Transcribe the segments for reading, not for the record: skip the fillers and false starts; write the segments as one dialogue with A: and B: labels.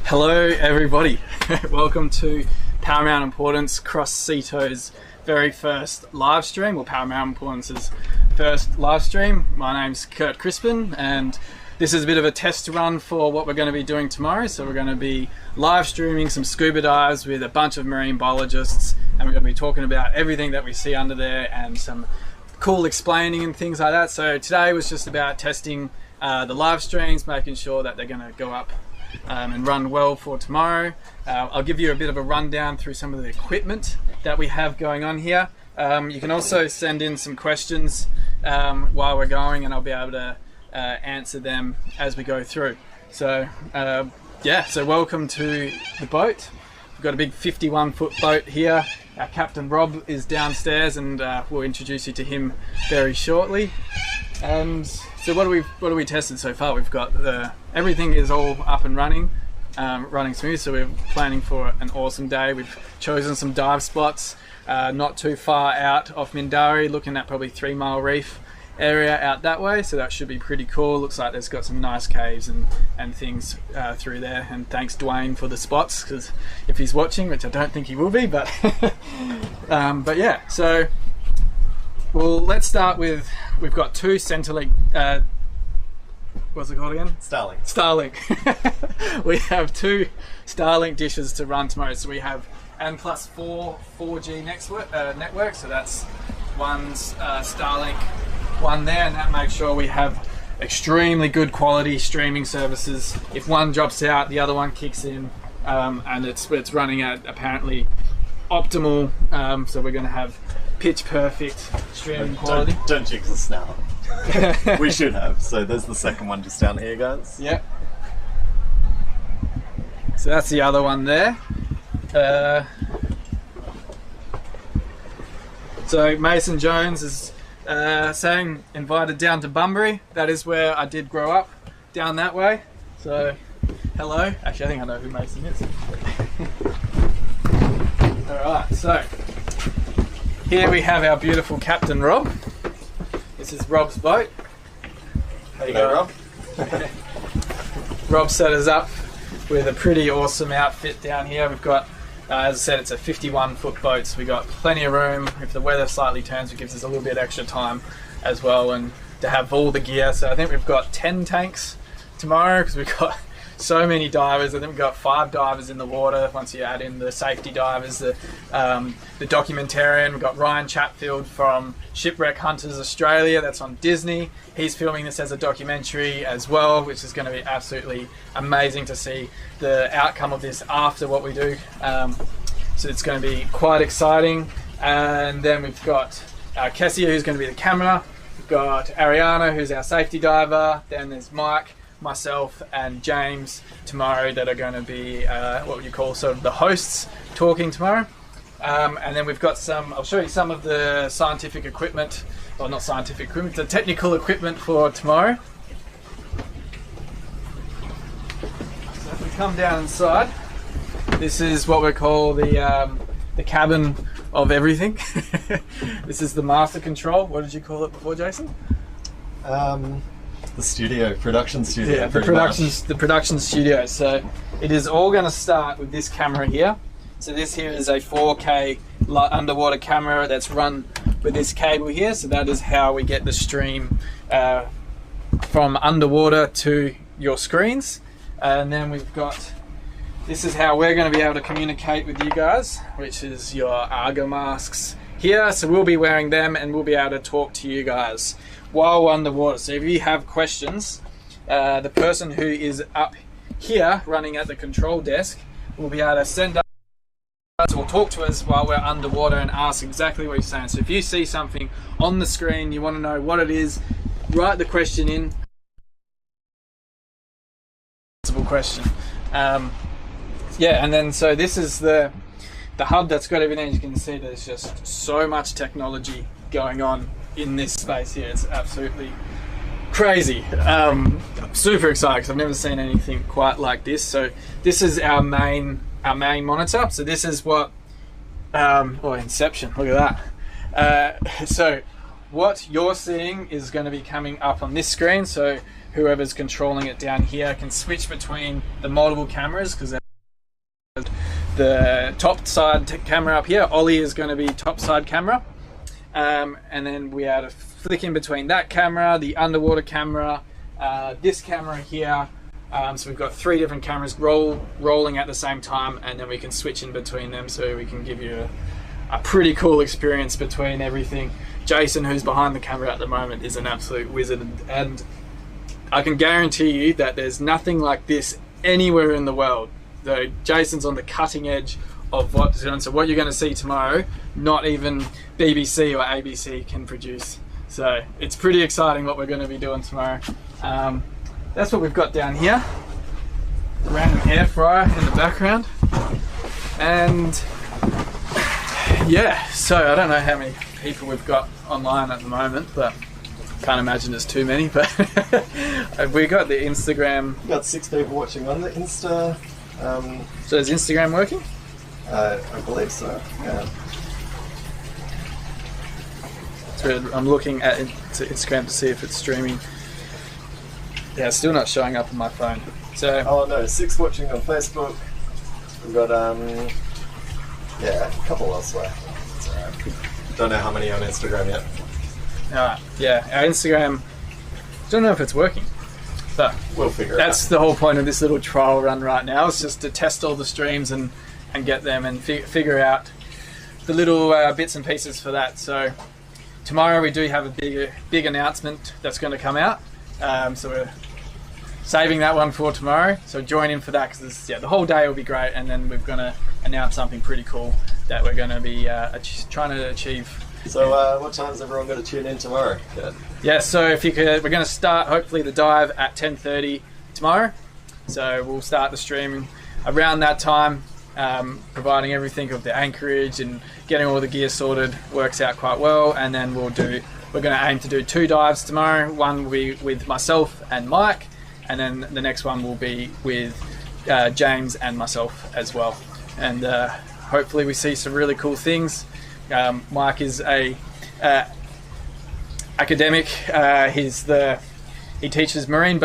A: Hello everybody, welcome to Paramount Importance Cross Ceto's very first live stream, or Paramount Importance's first live stream. My name's Kurt Crispin and this is a bit of a test run for what we're going to be doing tomorrow. So we're going to be live streaming some scuba dives with a bunch of marine biologists, and we're going to be talking about everything that we see under there and some cool explaining and things like that. So today was just about testing the live streams, making sure that they're going to go up and run well for tomorrow. I'll give you a bit of a rundown through some of the equipment that we have going on here. You can also send in some questions while we're going, and I'll be able to answer them as we go through. So yeah, so welcome to the boat. We've got a big 51-foot boat here. Our captain Rob is downstairs, and we'll introduce you to him very shortly. And so what have we tested so far? We've got everything is all up and running smooth, so we're planning for an awesome day. We've chosen some dive spots not too far out off Mindarie, looking at probably 3 Mile Reef area out that way, so that should be pretty cool. Looks like there's got some nice caves and things through there, and thanks Dwayne for the spots, because if he's watching, which I don't think he will be, but but yeah, so well, let's start with, we've got 2 Centrelink what's it called again? Starlink. We have 2 Starlink dishes to run tomorrow. So we have N+4 4G network. So that's one's Starlink, one there, and that makes sure we have extremely good quality streaming services. If one drops out, the other one kicks in, and it's running at apparently optimal. So we're going to have pitch perfect streaming quality.
B: Don't jinx us now. We should have. So there's the second one just down here, guys.
A: Yep. So that's the other one there. So Mason Jones is saying invited down to Bunbury. That is where I did grow up, down that way. So hello. Actually, I think I know who Mason is. Alright, so here we have our beautiful Captain Rob. This is Rob's boat.
B: How you go, Rob?
A: Rob set us up with a pretty awesome outfit down here. We've got, as I said, it's a 51-foot boat, so we've got plenty of room. If the weather slightly turns, it gives us a little bit extra time as well, and to have all the gear. So I think we've got 10 tanks tomorrow, because we've got so many divers. I think we've got 5 divers in the water once you add in the safety divers, the documentarian. We've got Ryan Chatfield from Shipwreck Hunters Australia, that's on Disney. He's filming this as a documentary as well, which is going to be absolutely amazing to see the outcome of this after what we do. So it's going to be quite exciting. And then we've got Kessia, who's going to be the camera. We've got Ariana, who's our safety diver. Then there's Mike, myself and James tomorrow that are going to be what would you call sort of the hosts talking tomorrow. And then we've got I'll show you some of the scientific equipment, or not scientific equipment, the technical equipment for tomorrow. So if we come down inside, this is what we call the cabin of everything. This is the master control. What did you call it before, Jason?
B: The production studio.
A: Yeah, the production studio. So it is all going to start with this camera here. So this here is a 4K underwater camera that's run with this cable here. So that is how we get the stream from underwater to your screens. And then we've got, this is how we're going to be able to communicate with you guys, which is your Argo masks here. So we'll be wearing them, and we'll be able to talk to you guys while we're underwater. So if you have questions, the person who is up here running at the control desk will be able to send us or talk to us while we're underwater and ask exactly what you're saying. So if you see something on the screen, you want to know what it is, write the question in. Question. Yeah, and then so this is the hub that's got everything. You can see there's just so much technology going on in this space here. It's absolutely crazy. I'm super excited because I've never seen anything quite like this. So this is our main monitor. So this is what Inception, look at that. So what you're seeing is going to be coming up on this screen. So whoever's controlling it down here can switch between the multiple cameras, because the top side camera up here, Ollie is going to be top side camera, and then we had to flick in between that camera, the underwater camera, this camera here. So we've got 3 different cameras rolling at the same time, and then we can switch in between them, so we can give you a pretty cool experience between everything. Jason, who's behind the camera at the moment, is an absolute wizard, and I can guarantee you that there's nothing like this anywhere in the world. So Jason's on the cutting edge of what's going on. So what you're going to see tomorrow, not even BBC or ABC can produce. So it's pretty exciting what we're going to be doing tomorrow. That's what we've got down here. A random air fryer in the background. And yeah, so I don't know how many people we've got online at the moment, but can't imagine there's too many. But we got the Instagram.
B: We've got 6 people watching on the Insta.
A: So is Instagram working?
B: I believe so, yeah.
A: So I'm looking at Instagram to see if it's streaming. Yeah, it's still not showing up on my phone. So
B: oh no, 6 watching on Facebook. We've got yeah, a couple elsewhere. It's alright. Don't know how many on Instagram yet.
A: alright, yeah, our Instagram, don't know if it's working, but
B: We'll figure it out.
A: that's the whole point of this little trial run right now. It's just to test all the streams and get them and figure out the little bits and pieces for that. So tomorrow we do have a big announcement that's going to come out. So we're saving that one for tomorrow. So join in for that, because the whole day will be great, and then we're going to announce something pretty cool that we're going to be trying to achieve.
B: So what time is everyone going to tune in tomorrow? Good.
A: Yeah, so if you could, we're going to start hopefully the dive at 10:30 tomorrow. So we'll start the streaming around that time, providing everything of the anchorage and getting all the gear sorted works out quite well. And then we're going to aim to do 2 dives tomorrow. One will be with myself and Mike, and then the next one will be with James and myself as well. And hopefully we see some really cool things. Mike is a academic. He teaches marine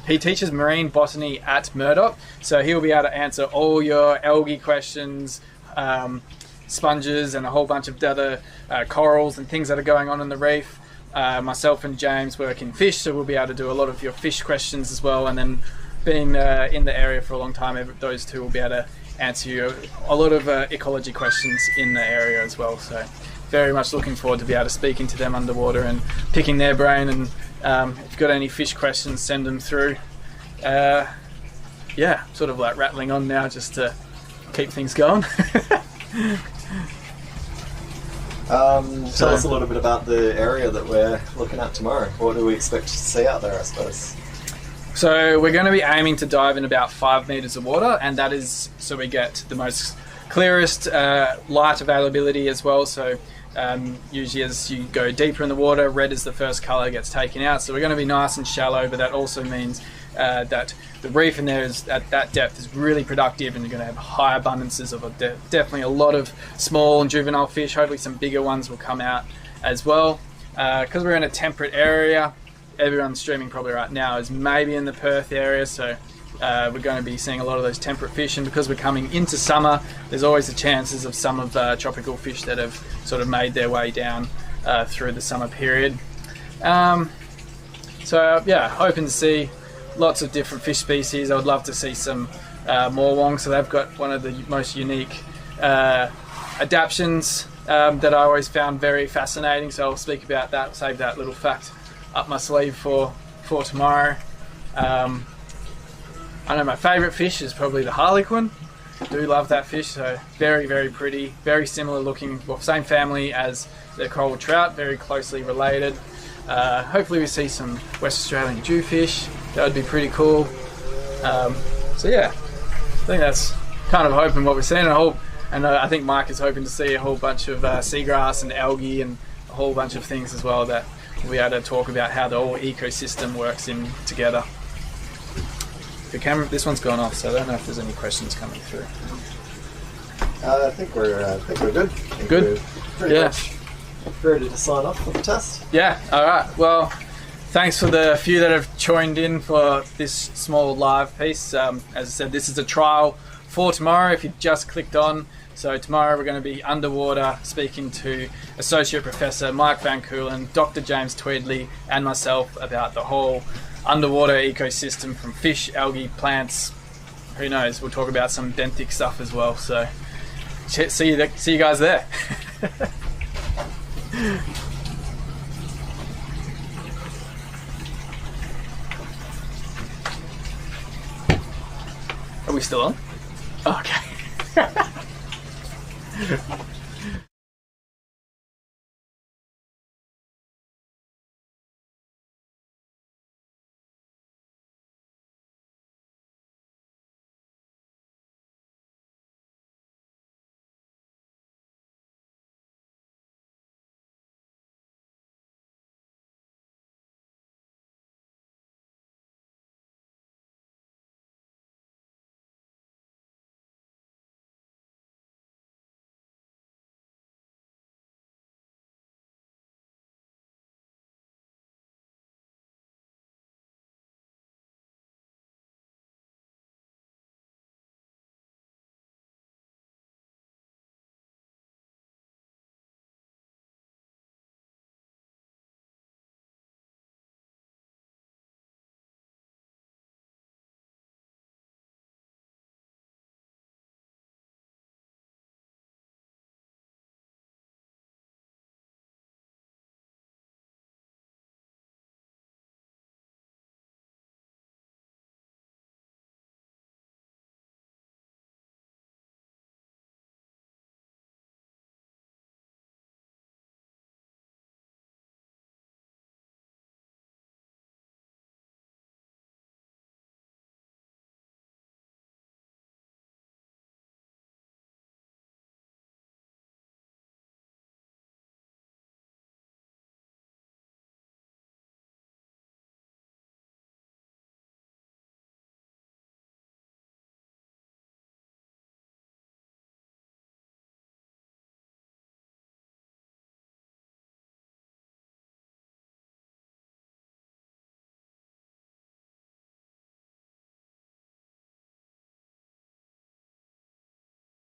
A: he teaches marine botany at Murdoch, so he'll be able to answer all your algae questions, sponges, and a whole bunch of other corals and things that are going on in the reef. Myself and James work in fish, so we'll be able to do a lot of your fish questions as well. And then being in the area for a long time, those two will be able to answer you a lot of ecology questions in the area as well. So very much looking forward to be able to speaking to them underwater and picking their brain. And if you've got any fish questions, send them through. Yeah, sort of like rattling on now just to keep things going.
B: Tell us a little bit about the area that we're looking at tomorrow. What do we expect to see out there, I suppose?
A: So we're going to be aiming to dive in about 5 meters of water, and that is so we get the most clearest light availability as well. So usually as you go deeper in the water, red is the first color gets taken out. So we're going to be nice and shallow, but that also means that the reef in there is at that depth is really productive, and you're going to have high abundances of definitely a lot of small and juvenile fish. Hopefully some bigger ones will come out as well. Because we're in a temperate area, everyone streaming probably right now is maybe in the Perth area, so we're going to be seeing a lot of those temperate fish. And because we're coming into summer, there's always the chances of some of the tropical fish that have sort of made their way down through the summer period. So yeah, hoping to see lots of different fish species. I would love to see some morwong. So they've got one of the most unique adaptations that I always found very fascinating. So I'll speak about that, save that little fact up my sleeve for tomorrow. I know my favourite fish is probably the harlequin. Do love that fish. So very, very pretty, very similar looking, well, same family as the coral trout, very closely related. Hopefully we see some West Australian jewfish. That would be pretty cool. So yeah, I think that's kind of hoping what we're seeing. And I think Mike is hoping to see a whole bunch of seagrass and algae and a whole bunch of things as well that we'll be able to talk about how the whole ecosystem works in together. The camera, this one's gone off, so I don't know if there's any questions coming through.
B: I think we're good.
A: Good?
B: Pretty much ready to sign off for the test.
A: Yeah, alright. Well, Thanks for the few that have joined in for this small live piece. As I said, this is a trial for tomorrow if you just clicked on. So tomorrow we're going to be underwater speaking to Associate Professor Mike Van Coolen, Dr. James Tweedley and myself about the whole underwater ecosystem from fish, algae, plants, who knows, we'll talk about some benthic stuff as well. So see you guys there. Are we still on? Okay.